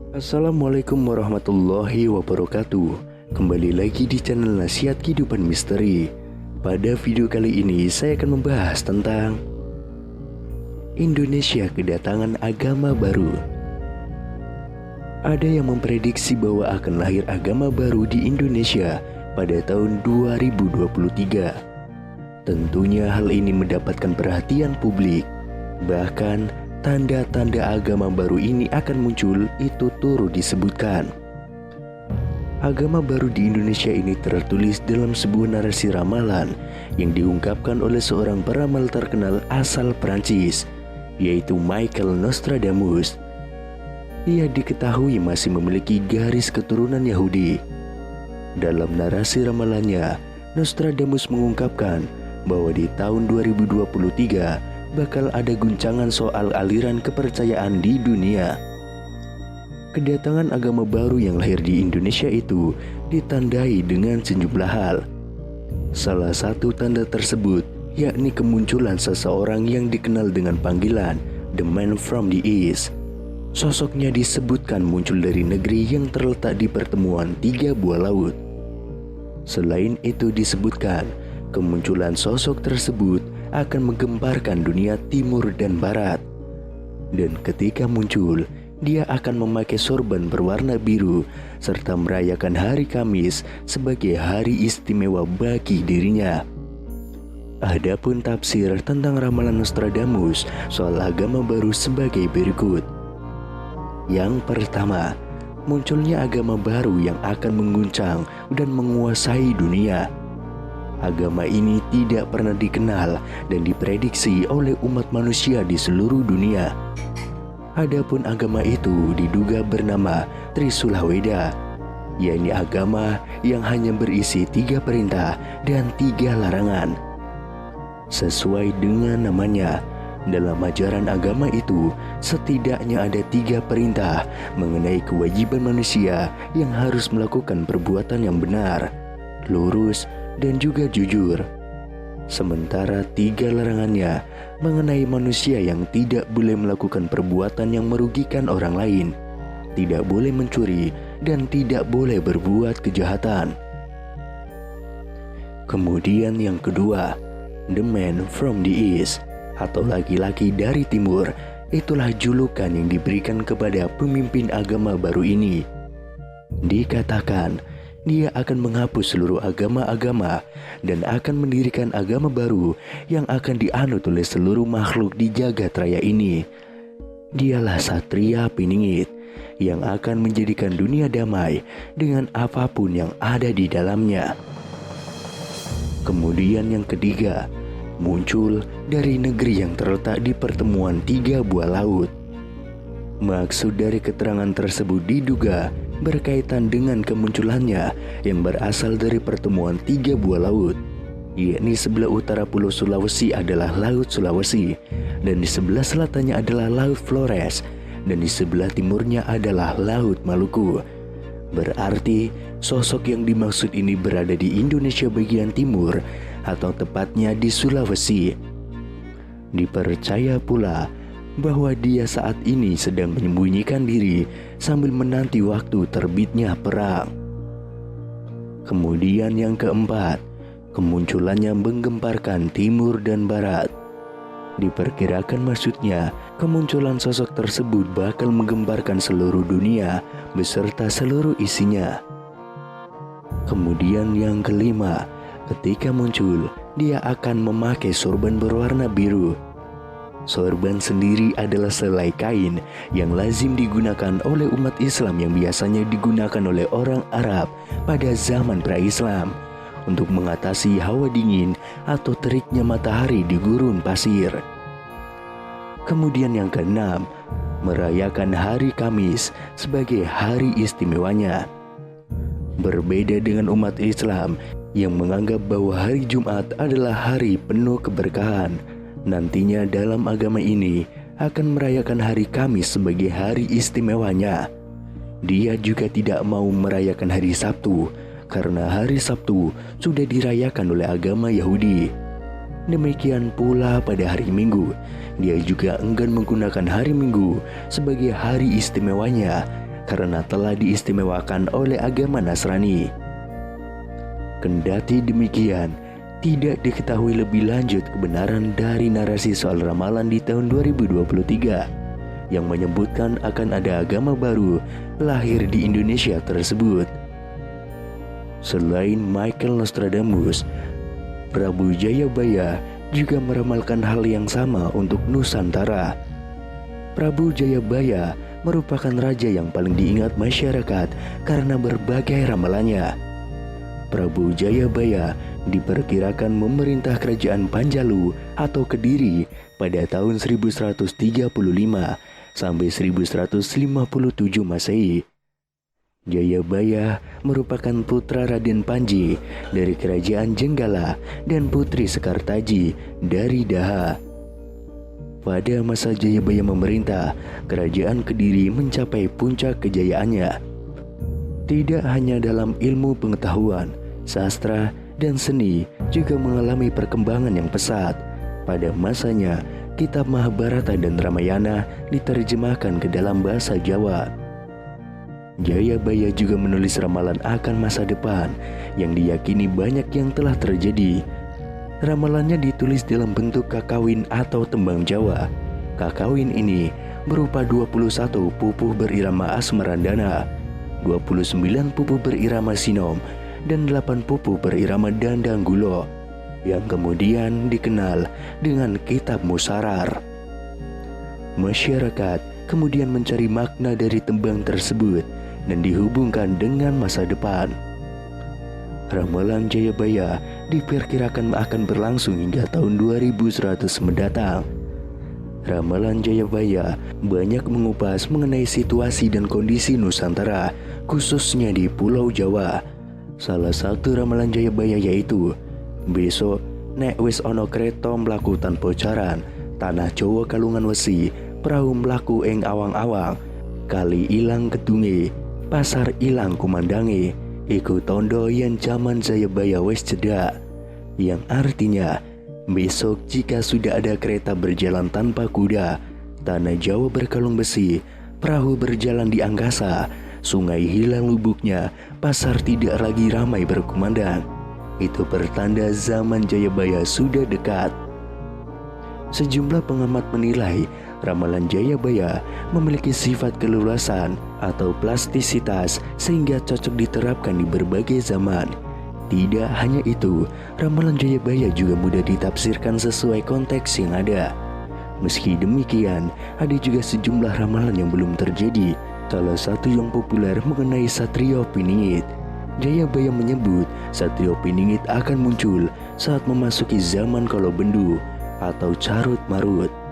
Assalamualaikum warahmatullahi wabarakatuh. Kembali lagi di channel Nasihat Kehidupan Misteri. Pada video kali ini saya akan membahas tentang Indonesia kedatangan agama baru. Ada yang memprediksi bahwa akan lahir agama baru di Indonesia pada tahun 2023. Tentunya hal ini mendapatkan perhatian publik. Bahkan tanda-tanda agama baru ini akan muncul itu turut disebutkan. Agama baru di Indonesia ini tertulis dalam sebuah narasi ramalan yang diungkapkan oleh seorang peramal terkenal asal Prancis, yaitu Michael Nostradamus. Ia diketahui masih memiliki garis keturunan Yahudi. Dalam narasi ramalannya, Nostradamus mengungkapkan bahwa di tahun 2023 bakal ada guncangan soal aliran kepercayaan di dunia. Kedatangan agama baru yang lahir di Indonesia itu ditandai dengan sejumlah hal. Salah satu tanda tersebut yakni kemunculan seseorang yang dikenal dengan panggilan The Man from the East. Sosoknya disebutkan muncul dari negeri yang terletak di pertemuan tiga buah laut. Selain itu disebutkan kemunculan sosok tersebut akan menggemparkan dunia timur dan barat. Dan ketika muncul, dia akan memakai sorban berwarna biru serta merayakan hari Kamis sebagai hari istimewa bagi dirinya. Adapun tafsir tentang ramalan Nostradamus soal agama baru sebagai berikut. Yang pertama, munculnya agama baru yang akan mengguncang dan menguasai dunia. Agama ini tidak pernah dikenal dan diprediksi oleh umat manusia di seluruh dunia. Adapun agama itu diduga bernama Trisula Weda, yakni agama yang hanya berisi 3 perintah dan 3 larangan. Sesuai dengan namanya, dalam ajaran agama itu setidaknya ada 3 perintah mengenai kewajiban manusia yang harus melakukan perbuatan yang benar, lurus, dan juga jujur. Sementara 3 larangannya mengenai manusia yang tidak boleh melakukan perbuatan yang merugikan orang lain, tidak boleh mencuri, dan tidak boleh berbuat kejahatan. Kemudian yang kedua, The Man from the East, atau laki-laki dari timur. Itulah julukan yang diberikan kepada pemimpin agama baru ini. Dikatakan dia akan menghapus seluruh agama-agama dan akan mendirikan agama baru yang akan dianut oleh seluruh makhluk di jagat raya ini. Dialah Satria Piningit yang akan menjadikan dunia damai dengan apapun yang ada di dalamnya. Kemudian yang ketiga, muncul dari negeri yang terletak di pertemuan 3 buah laut. Maksud dari keterangan tersebut diduga berkaitan dengan kemunculannya yang berasal dari pertemuan 3 buah laut, yakni sebelah utara Pulau Sulawesi adalah Laut Sulawesi, dan di sebelah selatannya adalah Laut Flores, dan di sebelah timurnya adalah Laut Maluku. Berarti sosok yang dimaksud ini berada di Indonesia bagian timur, atau tepatnya di Sulawesi. Dipercaya pula bahwa dia saat ini sedang menyembunyikan diri sambil menanti waktu terbitnya perang. Kemudian yang keempat, kemunculannya menggemparkan timur dan barat. Diperkirakan maksudnya kemunculan sosok tersebut bakal menggemparkan seluruh dunia beserta seluruh isinya. Kemudian yang kelima, ketika muncul, dia akan memakai sorban berwarna biru. Sorban sendiri adalah selai kain yang lazim digunakan oleh umat Islam yang biasanya digunakan oleh orang Arab pada zaman pra-Islam untuk mengatasi hawa dingin atau teriknya matahari di gurun pasir. Kemudian yang keenam, merayakan hari Kamis sebagai hari istimewanya. Berbeda dengan umat Islam yang menganggap bahwa hari Jumat adalah hari penuh keberkahan, nantinya dalam agama ini akan merayakan hari Kamis sebagai hari istimewanya. Dia juga tidak mau merayakan hari Sabtu karena hari Sabtu sudah dirayakan oleh agama Yahudi. Demikian pula pada hari Minggu, dia juga enggan menggunakan hari Minggu sebagai hari istimewanya karena telah diistimewakan oleh agama Nasrani. Kendati demikian, tidak diketahui lebih lanjut kebenaran dari narasi soal ramalan di tahun 2023 yang menyebutkan akan ada agama baru lahir di Indonesia tersebut. Selain Michael Nostradamus, Prabu Jayabaya juga meramalkan hal yang sama untuk Nusantara. Prabu Jayabaya merupakan raja yang paling diingat masyarakat karena berbagai ramalannya. Prabu Jayabaya diperkirakan memerintah kerajaan Panjalu atau Kediri pada tahun 1135 sampai 1157 Masehi. Jayabaya merupakan putra Raden Panji dari kerajaan Jenggala dan putri Sekartaji dari Daha. Pada masa Jayabaya memerintah, kerajaan Kediri mencapai puncak kejayaannya. Tidak hanya dalam ilmu pengetahuan, sastra, dan seni juga mengalami perkembangan yang pesat. Pada masanya, kitab Mahabharata dan Ramayana diterjemahkan ke dalam bahasa Jawa. Jayabaya juga menulis ramalan akan masa depan yang diyakini banyak yang telah terjadi. Ramalannya ditulis dalam bentuk kakawin atau tembang Jawa. Kakawin ini berupa 21 pupuh berirama asmarandana, 29 pupuh berirama sinom, dan 8 pupuh berirama dandanggulo yang kemudian dikenal dengan Kitab Musarar. Masyarakat kemudian mencari makna dari tembang tersebut dan dihubungkan dengan masa depan. Ramalan Jayabaya diperkirakan akan berlangsung hingga tahun 2100 mendatang. Ramalan Jayabaya banyak mengupas mengenai situasi dan kondisi Nusantara, khususnya di Pulau Jawa. Salah satu ramalan Jayabaya yaitu, besok nek wis ono kereta mlaku tanpa jaran, tanah Jawa kalungan wesi, perahu mlaku ing awang-awang, kali ilang kedunge, pasar ilang kumandange, iku tondo yen zaman Jayabaya wis cedak. Yang artinya, besok jika sudah ada kereta berjalan tanpa kuda, tanah Jawa berkalung besi, perahu berjalan di angkasa, sungai hilang lubuknya, pasar tidak lagi ramai berkumandang, itu pertanda zaman Jayabaya sudah dekat. Sejumlah pengamat menilai ramalan Jayabaya memiliki sifat keluluasan atau plastisitas sehingga cocok diterapkan di berbagai zaman. Tidak hanya itu, ramalan Jayabaya juga mudah ditafsirkan sesuai konteks yang ada. Meski demikian, ada juga sejumlah ramalan yang belum terjadi. Salah satu yang populer mengenai Satrio Piningit. Jayabaya menyebut Satrio Piningit akan muncul saat memasuki zaman Kolobendu atau Carut Marut.